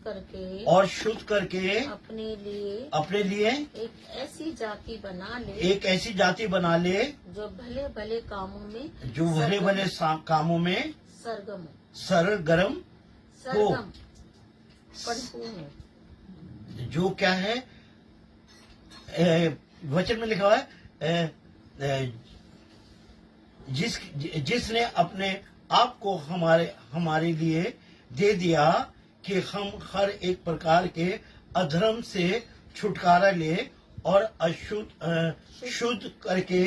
करके और शुद्ध करके अपने लिए एक ऐसी जाति बना ले जो भले भले कामों में सरगर्म हो। परिपूर्ण हो। जो क्या है वचन में लिखा हुआ है, जिसने अपने आप को हमारे लिए दे दिया कि हम हर एक प्रकार के अधर्म से छुटकारा ले और शुद्ध करके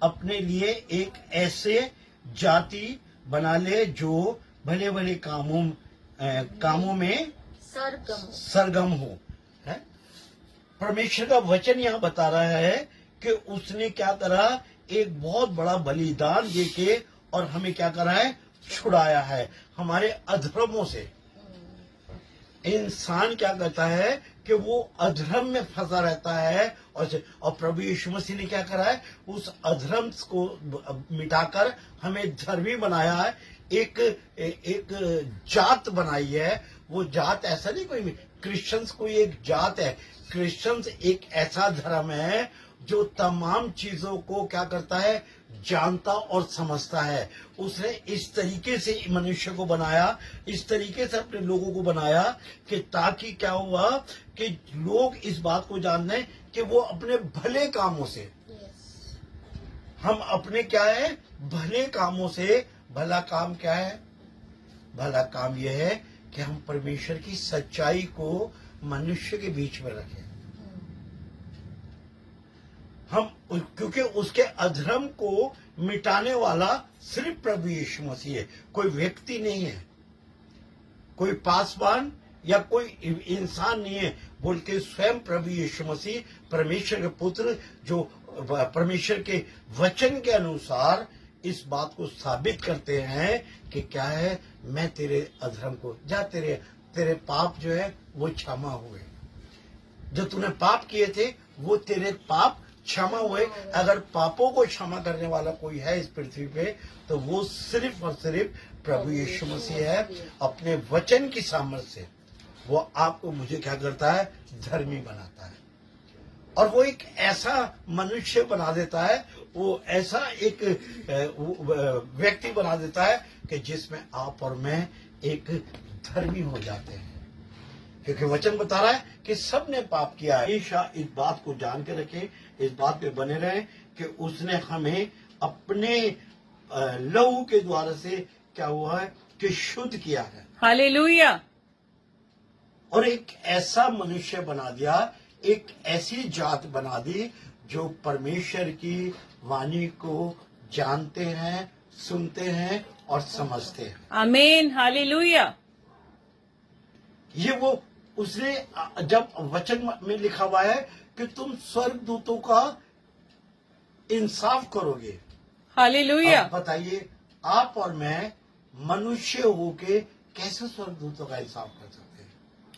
अपने लिए एक ऐसे जाति बना ले जो भले भले कामों में सरगम हो। है परमेश्वर का वचन यहाँ बता रहा है कि उसने क्या करा, एक बहुत बड़ा बलिदान देके और हमें क्या करा है, छुड़ाया है हमारे अधर्मों से। इंसान क्या करता है कि वो अधर्म में फंसा रहता है और प्रभु यीशु मसीह ने क्या करा है, उस अधर्म को मिटाकर हमें धर्मी बनाया है, एक जात बनाई है। वो जात ऐसा नहीं कोई क्रिश्चियंस कोई एक जात है। क्रिश्चियंस एक ऐसा धर्म है जो तमाम चीजों को क्या करता है, जानता और समझता है। उसने इस तरीके से मनुष्य को बनाया, इस तरीके से अपने लोगों को बनाया कि ताकि क्या हुआ कि लोग इस बात को जान लें कि वो अपने भले कामों से हम अपने क्या है, भले कामों से। भला काम क्या है? भला काम यह है कि हम परमेश्वर की सच्चाई को मनुष्य के बीच में रखें। हम क्योंकि उसके अधर्म को मिटाने वाला सिर्फ प्रभु यीशु मसीह है, कोई व्यक्ति नहीं है, कोई पासवान या कोई इंसान नहीं है, बल्कि स्वयं प्रभु यीशु मसीह परमेश्वर के पुत्र, जो परमेश्वर के वचन के अनुसार इस बात को साबित करते हैं कि क्या है, मैं तेरे अधर्म को तेरे पाप जो है वो क्षमा हुए। जो तूने पाप किए थे वो तेरे पाप क्षमा हुए। अगर पापों को क्षमा करने वाला कोई है इस पृथ्वी पे तो वो सिर्फ और सिर्फ प्रभु यीशु मसीह है। अपने वचन की सामर्थ्य से वो आपको मुझे क्या करता है, धर्मी बनाता है। और वो एक ऐसा मनुष्य बना देता है, वो ऐसा एक व्यक्ति बना देता है कि जिसमें आप और मैं एक धर्मी हो जाते हैं। क्योंकि वचन बता रहा है कि सबने पाप किया है। हमेशा इस बात को जान के रखें, इस बात पे बने रहें कि उसने हमें अपने लहू के द्वारा से क्या हुआ है कि शुद्ध किया है। हालेलुया। और एक ऐसा मनुष्य बना दिया, एक ऐसी जात बना दी जो परमेश्वर की वाणी को जानते हैं, सुनते हैं और समझते हैं। आमीन। हालेलुया। ये वो उसने जब वचन में लिखा हुआ है कि तुम स्वर्गदूतों का इंसाफ करोगे। हालेलुया। बताइए, आप और मैं मनुष्य होके कैसे स्वर्गदूतों का इंसाफ कर सकते हैं?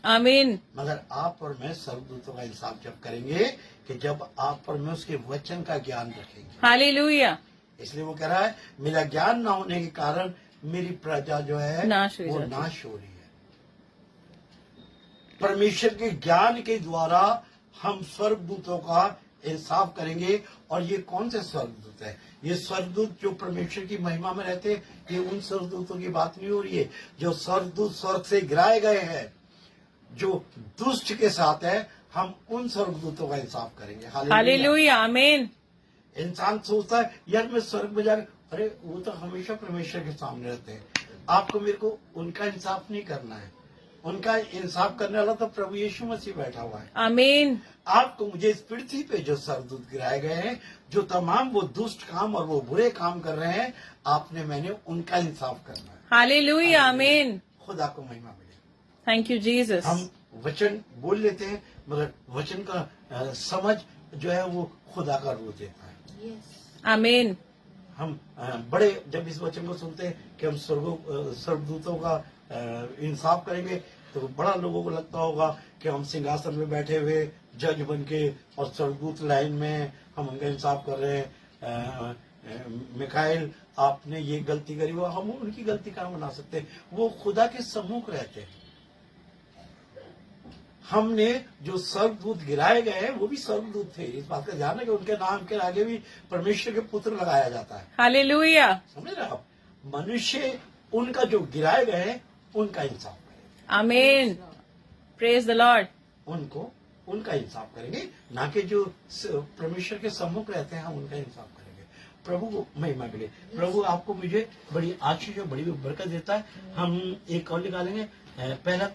आमीन। मगर आप और मैं स्वर्गदूतों का इंसाफ जब करेंगे कि जब आप और मैं उसके वचन का ज्ञान रखेंगे। हालेलुया। इसलिए वो कह रहा है, मेरा ज्ञान ना होने के कारण मेरी प्रजा जो है वो नाश हो रही है। परमेश्वर के ज्ञान के द्वारा हम स्वर्गदूतों का इंसाफ करेंगे। और ये कौन से स्वर्गदूत है? ये स्वर्गदूत जो परमेश्वर की महिमा में रहते हैं। ये उन स्वर्गदूतों की बात नहीं हो रही है जो स्वर्गदूत स्वर्ग से गिराए गए हैं, जो दुष्ट के साथ है। हम उन स्वर्गदूतों का इंसाफ करेंगे। हालेलुया। आमीन। इंसान सोचता है यार मैं स्वर्ग में जाकर, अरे वो तो हमेशा परमेश्वर के सामने रहते हैं। आपको मेरे को उनका इंसाफ नहीं करना है। उनका इंसाफ करने वाला तो प्रभु यीशु मसीह बैठा हुआ है। आमीन। आपको मुझे इस पृथ्वी पे जो स्वर्गदूत गिराए गए हैं, जो तमाम वो दुष्ट काम और वो बुरे काम कर रहे हैं, आपने मैंने उनका इंसाफ करना है। हालेलुया। आमीन। खुदा को महिमा मिले। Thank you Jesus. हम वचन बोल लेते हैं मगर वचन का समझ जो है वो खुदा का रूप देता है। आमीन। हम बड़े जब इस वचन को सुनते हैं कि हम स्वर्गदूतों का इंसाफ करेंगे तो बड़ा लोगों को लगता होगा कि हम सिंहासन में बैठे हुए जज बन के और स्वर्गदूत लाइन में हम उनका इंसाफ कर रहे हैं। मिकाइल आपने ये गलती करी, वो हम उनकी गलती कहाँ बना सकते हैं? वो खुदा के सम्मुख रहते हैं। हमने जो स्वर्गदूत गिराए गए हैं वो भी स्वर्गदूत थे। इस बात का ध्यान है कि उनके नाम के आगे भी परमेश्वर के पुत्र लगाया जाता है। Hallelujah. समझ रहे आप? मनुष्य उनका जो गिराए गए हैं उनका इंसाफ करेंगे, Amen. Praise the Lord. उनको उनका इंसाफ करेंगे, ना कि जो परमेश्वर के सम्मुख रहते हैं हम उनका इंसाफ करेंगे। प्रभु को महिमा मिले। प्रभु आपको मुझे बड़ी आशीष और बड़ी बरकत देता है। हम एक और निकालेंगे, पहला